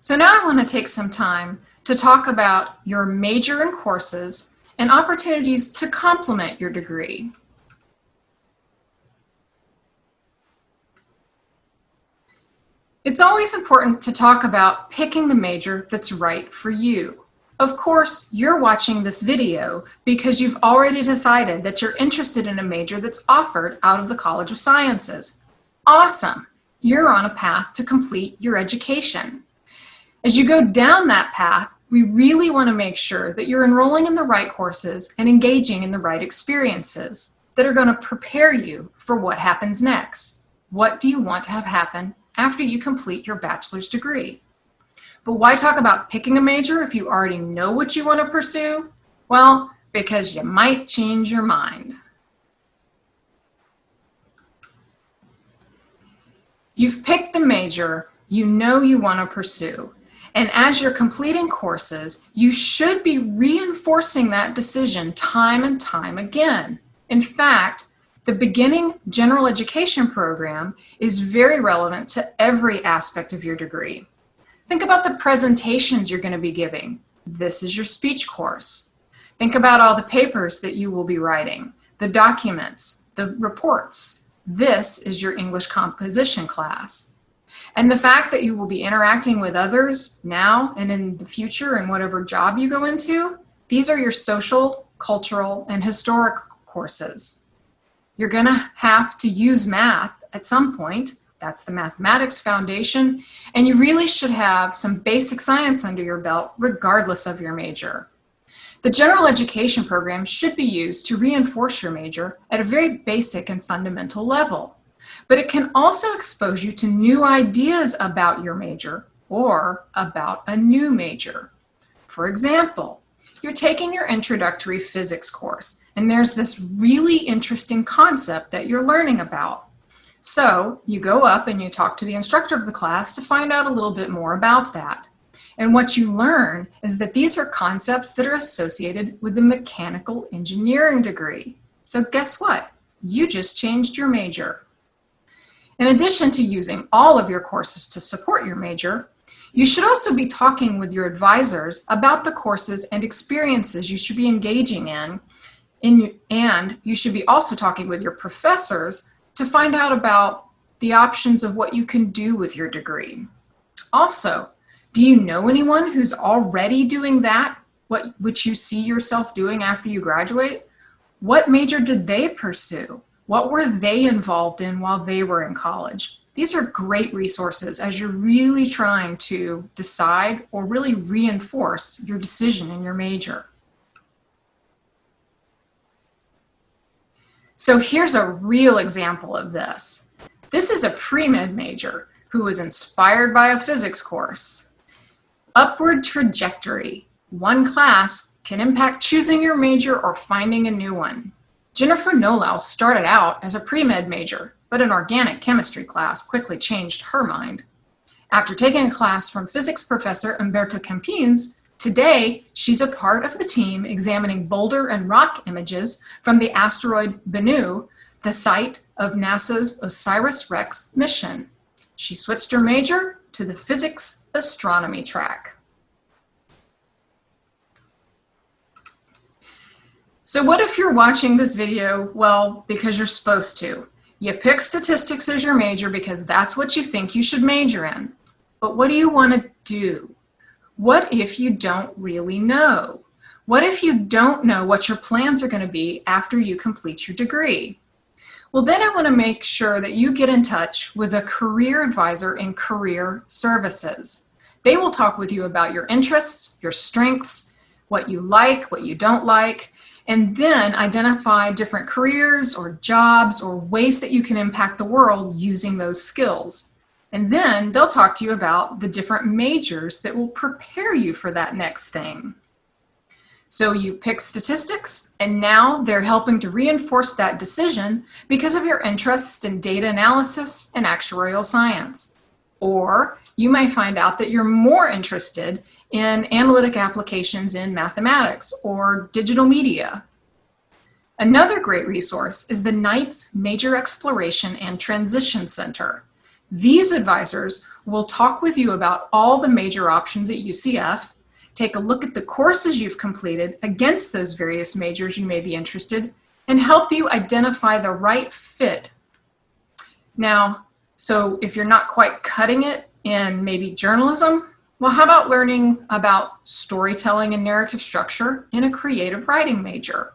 So now I want to take some time to talk about your major and courses and opportunities to complement your degree. It's always important to talk about picking the major that's right for you. Of course, you're watching this video because you've already decided that you're interested in a major that's offered out of the College of Sciences. Awesome! You're on a path to complete your education. As you go down that path, we really want to make sure that you're enrolling in the right courses and engaging in the right experiences that are going to prepare you for what happens next. What do you want to have happen after you complete your bachelor's degree? But why talk about picking a major if you already know what you want to pursue? Well, because you might change your mind. You've picked the major you know you want to pursue. And as you're completing courses, you should be reinforcing that decision time and time again. In fact, the beginning general education program is very relevant to every aspect of your degree. Think about the presentations you're going to be giving. This is your speech course. Think about all the papers that you will be writing, the documents, the reports. This is your English composition class. And the fact that you will be interacting with others now and in the future and whatever job you go into, these are your social, cultural, and historic courses. You're going to have to use math at some point. That's the mathematics foundation. And you really should have some basic science under your belt regardless of your major. The general education program should be used to reinforce your major at a very basic and fundamental level. But it can also expose you to new ideas about your major or about a new major. For example, you're taking your introductory physics course, and there's this really interesting concept that you're learning about. So you go up and you talk to the instructor of the class to find out a little bit more about that. And what you learn is that these are concepts that are associated with the mechanical engineering degree. So guess what? You just changed your major. In addition to using all of your courses to support your major, you should also be talking with your advisors about the courses and experiences you should be engaging in, and you should be also talking with your professors to find out about the options of what you can do with your degree. Also, do you know anyone who's already doing that, which you see yourself doing after you graduate? What major did they pursue? What were they involved in while they were in college? These are great resources as you're really trying to decide or really reinforce your decision in your major. So here's a real example of this. This is a pre-med major who was inspired by a physics course. Upward trajectory. One class can impact choosing your major or finding a new one. Jennifer Nolau started out as a pre-med major, but an organic chemistry class quickly changed her mind. After taking a class from physics professor Umberto Campins, today she's a part of the team examining boulder and rock images from the asteroid Bennu, the site of NASA's OSIRIS-REx mission. She switched her major to the physics astronomy track. So what if you're watching this video, well, because you're supposed to. You pick statistics as your major because that's what you think you should major in. But what do you want to do? What if you don't really know? What if you don't know what your plans are going to be after you complete your degree? Well, then I want to make sure that you get in touch with a career advisor in career services. They will talk with you about your interests, your strengths, what you like, what you don't like, and then identify different careers or jobs or ways that you can impact the world using those skills. And then they'll talk to you about the different majors that will prepare you for that next thing. So you pick statistics, and now they're helping to reinforce that decision because of your interests in data analysis and actuarial science. Or you may find out that you're more interested in analytic applications in mathematics or digital media. Another great resource is the Knight's Major Exploration and Transition Center. These advisors will talk with you about all the major options at UCF, take a look at the courses you've completed against those various majors you may be interested, and help you identify the right fit. Now, so if you're not quite cutting it in maybe journalism, well, how about learning about storytelling and narrative structure in a creative writing major?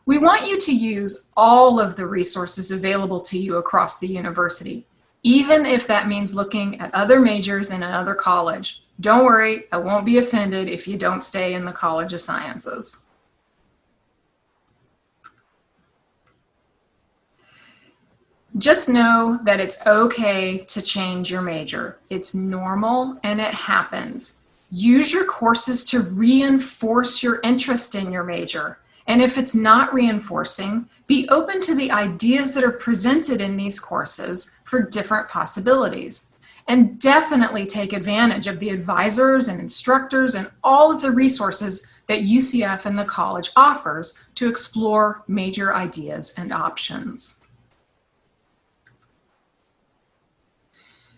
We want you to use all of the resources available to you across the university, even if that means looking at other majors in another college. Don't worry, I won't be offended if you don't stay in the College of Sciences. Just know that it's okay to change your major. It's normal and it happens. Use your courses to reinforce your interest in your major. And if it's not reinforcing, be open to the ideas that are presented in these courses for different possibilities. And definitely take advantage of the advisors and instructors and all of the resources that UCF and the college offers to explore major ideas and options.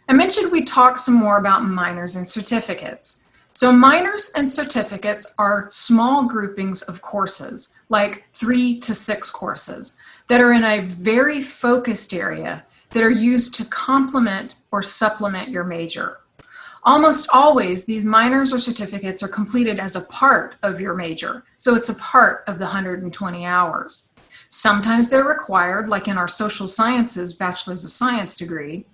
I mentioned we talk some more about minors and certificates. So minors and certificates are small groupings of courses, like 3 to 6 courses, that are in a very focused area that are used to complement or supplement your major. Almost always, these minors or certificates are completed as a part of your major, so it's a part of the 120 hours. Sometimes they're required, like in our social sciences Bachelor's of Science degree,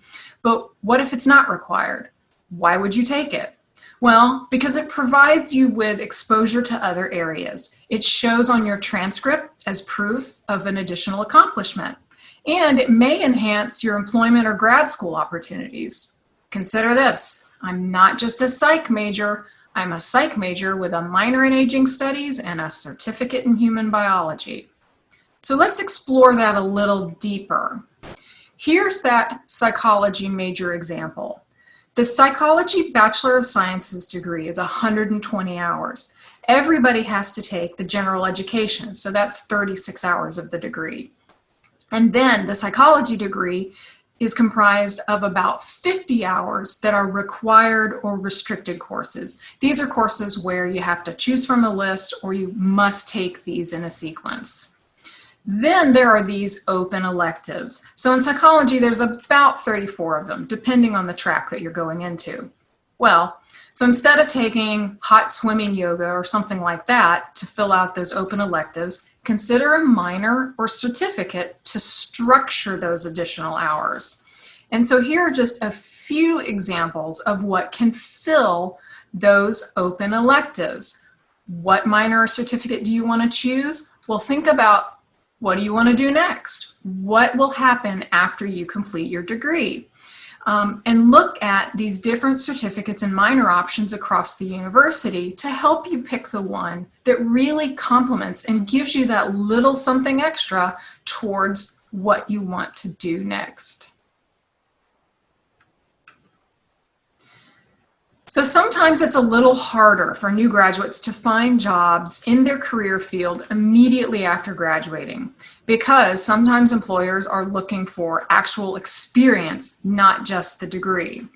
but what if it's not required? Why would you take it? Well, because it provides you with exposure to other areas. It shows on your transcript as proof of an additional accomplishment, and it may enhance your employment or grad school opportunities. Consider this: I'm not just a psych major, I'm a psych major with a minor in aging studies and a certificate in human biology. So let's explore that a little deeper. Here's that psychology major example. The Psychology Bachelor of Sciences degree is 120 hours. Everybody has to take the general education, so that's 36 hours of the degree. And then the psychology degree is comprised of about 50 hours that are required or restricted courses. These are courses where you have to choose from a list or you must take these in a sequence. Then there are these open electives. So in psychology, there's about 34 of them, depending on the track that you're going into. Well, so instead of taking hot swimming yoga or something like that to fill out those open electives, consider a minor or certificate to structure those additional hours. And so here are just a few examples of what can fill those open electives. What minor or certificate do you want to choose? Well, think about, what do you want to do next? What will happen after you complete your degree? And look at these different certificates and minor options across the university to help you pick the one that really complements and gives you that little something extra towards what you want to do next. So sometimes it's a little harder for new graduates to find jobs in their career field immediately after graduating, because sometimes employers are looking for actual experience, not just the degree.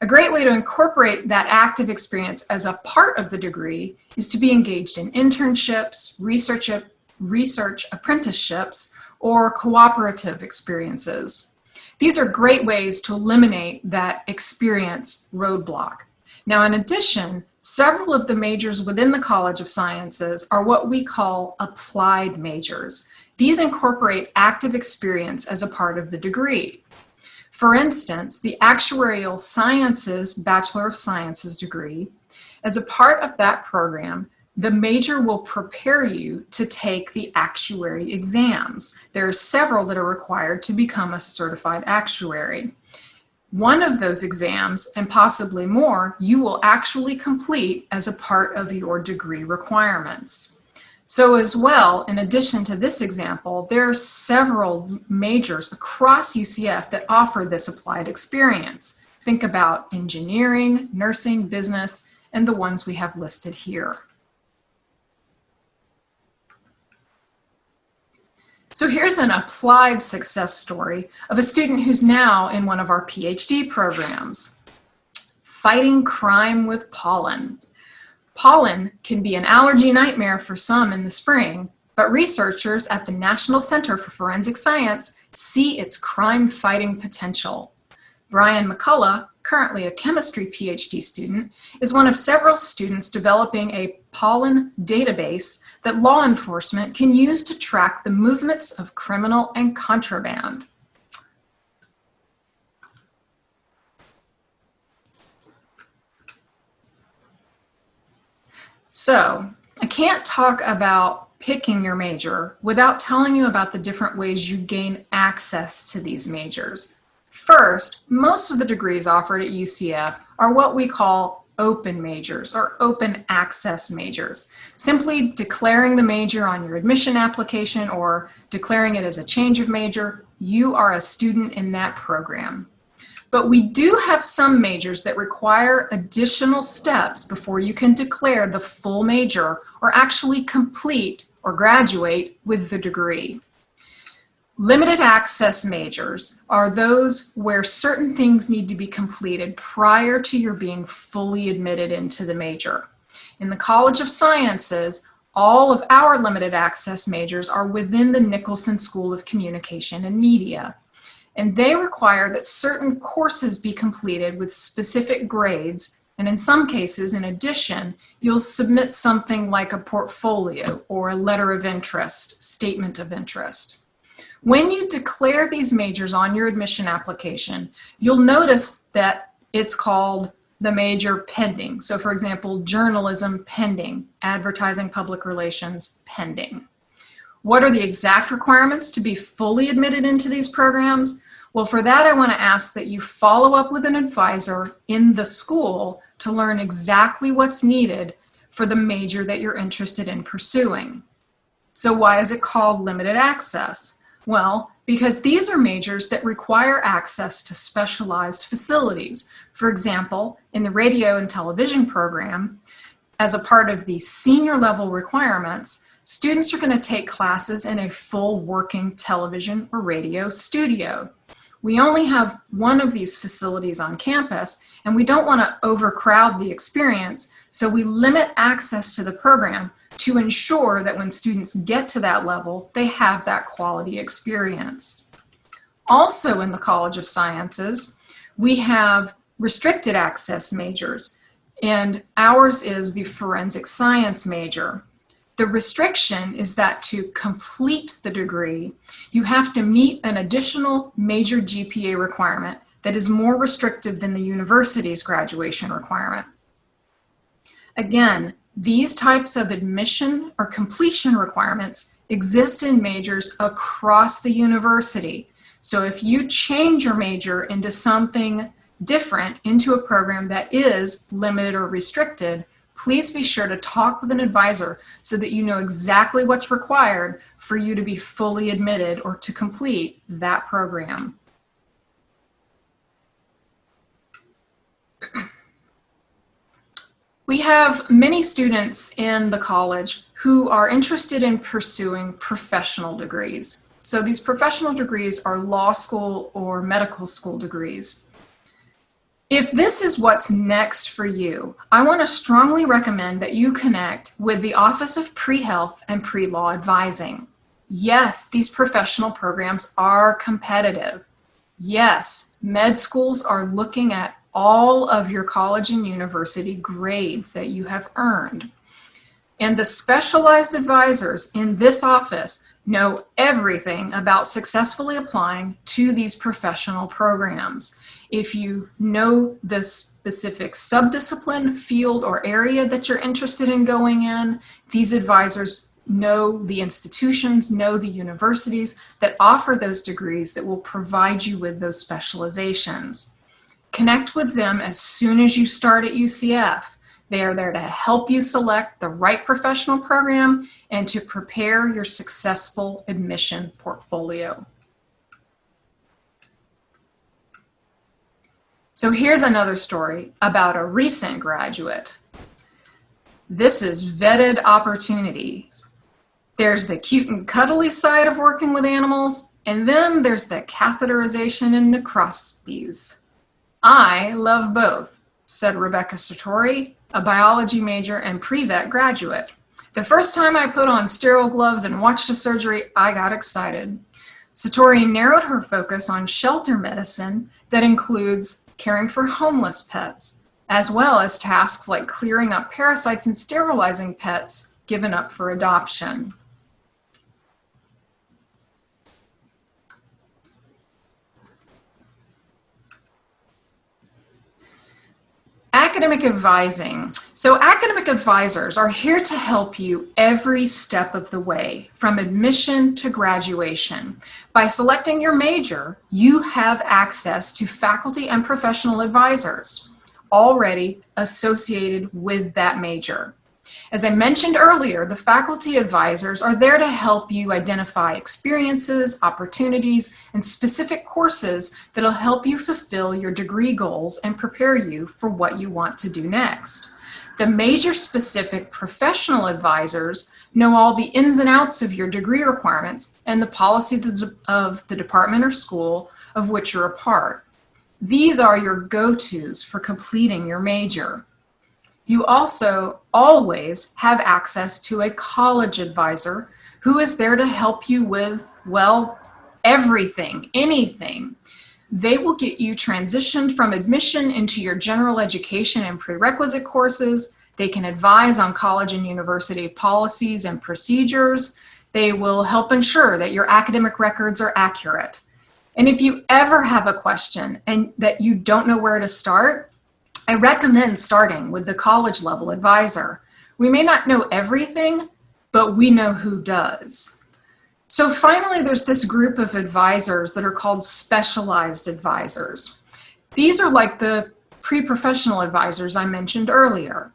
A great way to incorporate that active experience as a part of the degree is to be engaged in internships, research apprenticeships, or cooperative experiences. These are great ways to eliminate that experience roadblock. Now, in addition, several of the majors within the College of Sciences are what we call applied majors. These incorporate active experience as a part of the degree. For instance, the Actuarial Sciences Bachelor of Sciences degree, as a part of that program, the major will prepare you to take the actuary exams. There are several that are required to become a certified actuary. One of those exams, and possibly more, you will actually complete as a part of your degree requirements. So as well, in addition to this example, there are several majors across UCF that offer this applied experience. Think about engineering, nursing, business, and the ones we have listed here. So here's an applied success story of a student who's now in one of our PhD programs. Fighting crime with pollen. Pollen can be an allergy nightmare for some in the spring, but researchers at the National Center for Forensic Science see its crime-fighting potential. Brian McCullough, currently a chemistry PhD student, is one of several students developing a pollen database that law enforcement can use to track the movements of criminal and contraband. So, I can't talk about picking your major without telling you about the different ways you gain access to these majors. First, most of the degrees offered at UCF are what we call open majors or open access majors. Simply declaring the major on your admission application or declaring it as a change of major, you are a student in that program. But we do have some majors that require additional steps before you can declare the full major or actually complete or graduate with the degree. Limited access majors are those where certain things need to be completed prior to your being fully admitted into the major. In the College of Sciences, all of our limited access majors are within the Nicholson School of Communication and Media. And they require that certain courses be completed with specific grades, and in some cases, in addition, you'll submit something like a portfolio or a letter of interest, statement of interest. When you declare these majors on your admission application, you'll notice that it's called the major pending. So for example, journalism pending, advertising public relations pending. What are the exact requirements to be fully admitted into these programs? Well, for that, I want to ask that you follow up with an advisor in the school to learn exactly what's needed for the major that you're interested in pursuing. So why is it called limited access? Well, because these are majors that require access to specialized facilities. For example, in the radio and television program, as a part of the senior level requirements, students are going to take classes in a full working television or radio studio. We only have one of these facilities on campus, and we don't want to overcrowd the experience, so we limit access to the program to ensure that when students get to that level, they have that quality experience. Also in the College of Sciences, we have restricted access majors, and ours is the forensic science major. The restriction is that to complete the degree, you have to meet an additional major GPA requirement that is more restrictive than the university's graduation requirement. Again, these types of admission or completion requirements exist in majors across the university. So if you change your major into something different, into a program that is limited or restricted, please be sure to talk with an advisor so that you know exactly what's required for you to be fully admitted or to complete that program. We have many students in the college who are interested in pursuing professional degrees. So these professional degrees are law school or medical school degrees. If this is what's next for you, I want to strongly recommend that you connect with the Office of Pre-Health and Pre-Law Advising. Yes, these professional programs are competitive. Yes, med schools are looking at all of your college and university grades that you have earned. And the specialized advisors in this office know everything about successfully applying to these professional programs. If you know the specific subdiscipline, field, or area that you're interested in going in, these advisors know the institutions, know the universities that offer those degrees that will provide you with those specializations. Connect with them as soon as you start at UCF. They are there to help you select the right professional program and to prepare your successful admission portfolio. So here's another story about a recent graduate. This is vetted opportunities. There's the cute and cuddly side of working with animals, and then there's the catheterization and necrospies. I love both, said Rebecca Sartori, a biology major and pre-vet graduate. The first time I put on sterile gloves and watched a surgery, I got excited. Sartori narrowed her focus on shelter medicine that includes caring for homeless pets, as well as tasks like clearing up parasites and sterilizing pets given up for adoption. Academic advising. So academic advisors are here to help you every step of the way, from admission to graduation. By selecting your major, you have access to faculty and professional advisors already associated with that major. As I mentioned earlier, the faculty advisors are there to help you identify experiences, opportunities, and specific courses that'll help you fulfill your degree goals and prepare you for what you want to do next. The major-specific professional advisors know all the ins and outs of your degree requirements and the policies of the department or school of which you're a part. These are your go-tos for completing your major. You also always have access to a college advisor who is there to help you with, well, everything, anything. They will get you transitioned from admission into your general education and prerequisite courses. They can advise on college and university policies and procedures. They will help ensure that your academic records are accurate. And if you ever have a question and that you don't know where to start, I recommend starting with the college level advisor. We may not know everything, but we know who does. So finally, there's this group of advisors that are called specialized advisors. These are like the pre-professional advisors I mentioned earlier.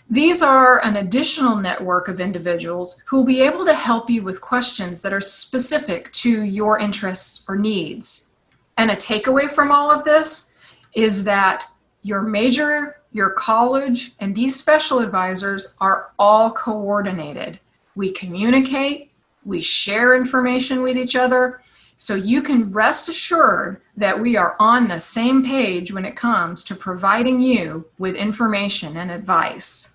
These are an additional network of individuals who will be able to help you with questions that are specific to your interests or needs. And a takeaway from all of this is that your major, your college, and these special advisors are all coordinated. We communicate, we share information with each other, so you can rest assured that we are on the same page when it comes to providing you with information and advice.